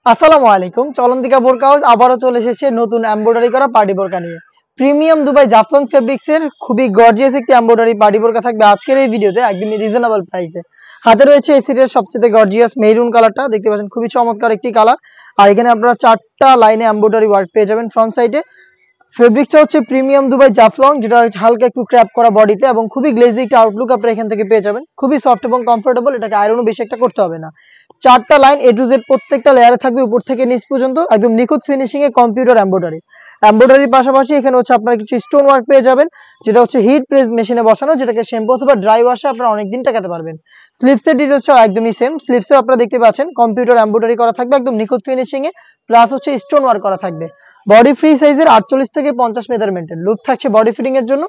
আসসালামু আলাইকুম। চলন্তিকা বোরকা হাউস আবারও চলে এসেছে নতুন এমব্রয়ডারি করা পার্টি বোরকা নিয়ে। প্রিমিয়াম দুবাই জাফলং ফেব্রিক্স এর খুবই গর্জিয়াস একটি এমব্রয়ডারি পার্টি বোরকা থাকবে আজকের এই ভিডিওতে একদমই রিজনেবল প্রাইসে। হাতে রয়েছে এই সিটের সবচেয়ে গর্জিয়াস মেরুন কালারটা, দেখতে পাচ্ছেন খুবই চমৎকার একটি কালার। আর এখানে আপনারা 4টা লাইনে এমব্রয়ডারি ওয়ার্ক পেয়ে যাবেন ফ্রন্ট সাইডে। ফেব্রিকটা হচ্ছে প্রিমিয়াম দুবাই জাফলং, যেটা হালকা একটু ক্র্যাপ করা বডিতে এবং খুবই গ্লেজি একটা আউটলুক আপনারা এখান থেকে পেয়ে যাবেন। খুবই সফট এবং কমফোর্টেবল, এটাকে আয়রনও বেশি একটা করতে হবে না। 4টা লাইন এ টু জেড প্রত্যেকটা লেয়ারে থাকবে উপর থেকে নিচ পর্যন্ত একদম নিখুঁত ফিনিশিং এ কম্পিউটার এমব্রয়ডারির পাশাপাশি এখানে হচ্ছে আপনারা কিছু স্টোন ওয়ার্ক পেয়ে যাবেন, যেটা হচ্ছে হিট প্রেস মেশিনে বসানো, যেটাকে শ্যাম্পু অথবা ড্রাই ওয়াশে আপনারা অনেকদিন টাকাতে পারবেন। স্লিপসের ডিটেলসটাও একদমই সেম, স্লিপসেও আপনারা দেখতে পাচ্ছেন কম্পিউটার এমব্রয়ডারি করা থাকবে একদম নিখুঁত ফিনিশিং এ, প্লাস হচ্ছে স্টোন ওয়ার্ক করা থাকবে। বডি ফ্রি সাইজের 48 থেকে 50 মেজারমেন্টের লুপ থাকছে বডি ফিটিং এর জন্য,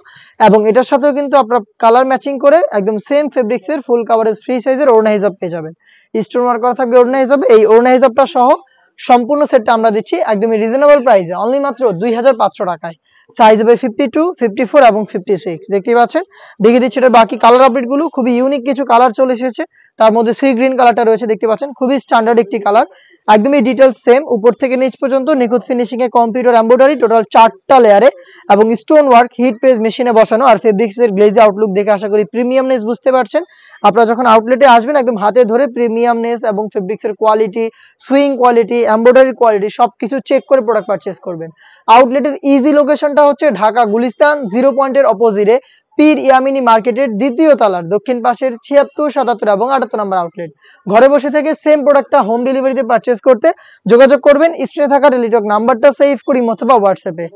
এবং এটার সাথেও কিন্তু আপনারা কালার ম্যাচিং করে একদম সেম ফেব্রিক্স এর ফুল কভারেজ ফ্রি সাইজের ওড়না হিজাব পেয়ে যাবেন। স্টোন ওয়ার্ক করা থাকবে ওড়না হিজাবে। এই ওড়না হিজাবটা সহ সম্পূর্ণ সেটটা আমরা দিচ্ছি একদমই রিজনেবল প্রাইসে, অনলি মাত্র 2500 টাকায়। সাইজ হবে 52, 54 এবং 56, দেখতেই পাচ্ছেন। দেখে দিচ্ছি এটার বাকি কালার আপডেট গুলো। খুবই ইউনিক কিছু কালার চলে এসেছে, তার মধ্যে সি গ্রিন কালারটা রয়েছে, দেখতে পাচ্ছেন খুবই স্ট্যান্ডার্ড একটি কালার। একদমই ডিটেলস সেম, উপর থেকে নিচ পর্যন্ত নিখুঁত finishing a computer embroidery total 4টা লেয়ারে এবং স্টোন ওয়ার্ক হিট প্রেস মেশিনে বসানো। আর ফেব্রিক্স এর গ্লেজি আউটলুক দেখে আশা করি প্রিমিয়ামনেস বুঝতে পারছেন। আপনারা যখন আউটলেটে আসবেন একদম হাতে ধরে প্রিমিয়ামনেস এবং ফেব্রিক্স এর quality, swing quality, embroidery quality সবকিছু চেক করে প্রোডাক্ট পারচেজ করবেন। আউটলেটের ইজি লোকেশনটা হচ্ছে ঢাকা গুলিস্তান 0 পয়েন্টের অপোজিটে পীর ইয়ামিনী মার্কেটের দ্বিতীয় তলার দক্ষিণ পাশের 76, 77 এবং 78 নম্বর আউটলেট। ঘরে বসে থেকে সেম প্রোডাক্টটা হোম ডেলিভারিতে পারচেজ করতে যোগাযোগ করবেন স্ক্রিনে থাকা টেলিটক নাম্বারটা সেভ করি অথবা হোয়াটসঅ্যাপে।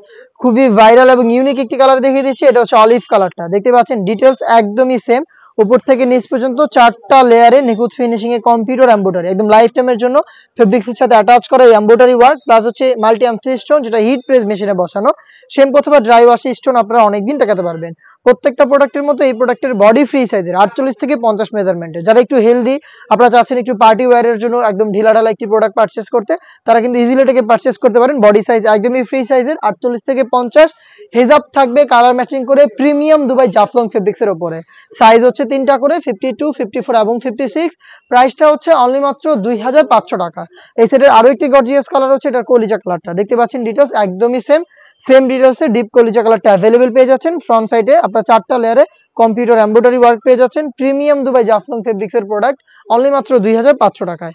খুবই ভাইরাল এবং ইউনিক একটি কালার দেখিয়ে দিচ্ছি, এটা হচ্ছে অলিভ কালারটা, দেখতে পাচ্ছেন ডিটেলস একদমই সেম। উপর থেকে নিচ পর্যন্ত 4টা লেয়ারে নিখুঁত ফিনিশিং এ কম্পিউটার এমব্রয়ডারি একদম লাইফ টাইমের জন্য ফেব্রিক্সের সাথে অ্যাটাচ করা এমব্রয়ডারি ওয়ার্ক, প্লাস হচ্ছে মাল্টি আর্মথ্রি স্টোন, যেটা হিট প্রেস মেশিনে বসানো। শ্যাম্পু অথবা ড্রাই ওয়াশে স্টোন আপনারা অনেকদিন টাকাতে পারবেন। প্রত্যেকটা প্রোডাক্টের মতো এই প্রোডাক্টের বডি ফ্রি সাইজের 48 থেকে 50 মেজারমেন্টের। যারা একটু হেলদি, আপনারা চাচ্ছেন একটু পার্টি ওয়্যারের জন্য একদম ঢিলাঢালা একটি প্রোডাক্ট পারচেজ করতে, তারা কিন্তু ইজিলি এটাকে পারচেজ করতে পারেন। বডি সাইজ একদমই ফ্রি সাইজের 48 থেকে 50। হিজাব থাকবে কালার ম্যাচিং করে প্রিমিয়াম দুবাই জাফলং ফেব্রিক্স এর উপরে। সাইজ হচ্ছে 3টা করে 52, 54 এবং 56। প্রাইসটা হচ্ছে অনলি মাত্র 2500 টাকা। এই সেটের আরো একটি গর্জিয়াস কালার হচ্ছে এটা কলিজা কালারটা, দেখতে পাচ্ছেন ডিটেলস একদমই সেম ডিটেলসে ডিপ কলিজা কালারটা অ্যাভেলেবেল পেয়ে যাচ্ছেন। ফ্রন্ট সাইডে আপনারা 4টা লেয়ারে কম্পিউটার এমব্রয়ডারি ওয়ার্ক পেয়ে যাচ্ছেন। প্রিমিয়াম দুবাই জাফলং ফেব্রিক্স এর প্রোডাক্ট অনলি মাত্র 2500 টাকায়।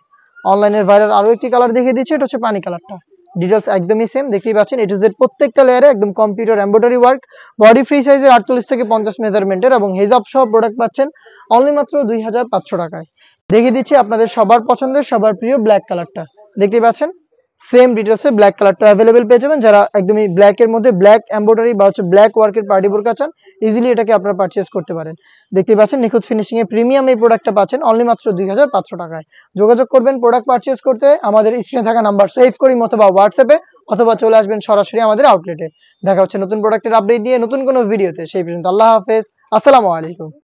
অনলাইনের ভাইরাল আরো একটি কালার দেখিয়ে দিচ্ছি, এটা হচ্ছে পানি কালারটা। ডিটেলস একদমই সেম, দেখতেই পাচ্ছেন এ টু জেড প্রত্যেকটা লেয়ারে একদম computer embroidery work, body free সাইজের 48 থেকে 50 মেজারমেন্টের এবং হিজাব সহ প্রোডাক্ট পাচ্ছেন অনলি মাত্র 2500 টাকায়। দেখিয়ে দিচ্ছি আপনাদের সবার পছন্দের সবার প্রিয় ব্ল্যাক কালারটা, দেখতেই পাচ্ছেন সেম ডিটেলসে ব্ল্যাক কালারটা অ্যাভেলেবেল পেয়ে যাবেন। যারা একদমই ব্ল্যাক এর মধ্যে ব্ল্যাক এমব্রয়ডারি বা হচ্ছে ব্ল্যাক ওয়ার্কের পার্টি বোরকা চান, ইজিলি এটাকে আপনারা পারচেজ করতে পারেন। দেখতে পাচ্ছেন নিখুঁত ফিনিশিং এ প্রিমিয়াম এই প্রোডাক্টটা পাচ্ছেন অনলি মাত্র 2500 টাকায়। যোগাযোগ করবেন প্রোডাক্ট পারচেজ করতে আমাদের স্ক্রিনে থাকা নাম্বার সেভ করি অথবা হোয়াটসঅ্যাপে, অথবা চলে আসবেন সরাসরি আমাদের আউটলেটে। দেখা হচ্ছে নতুন প্রোডাক্টের আপডেট নিয়ে নতুন কোনো ভিডিওতে। সেই পর্যন্ত আল্লাহ হাফেজ, আসসালামু আলাইকুম।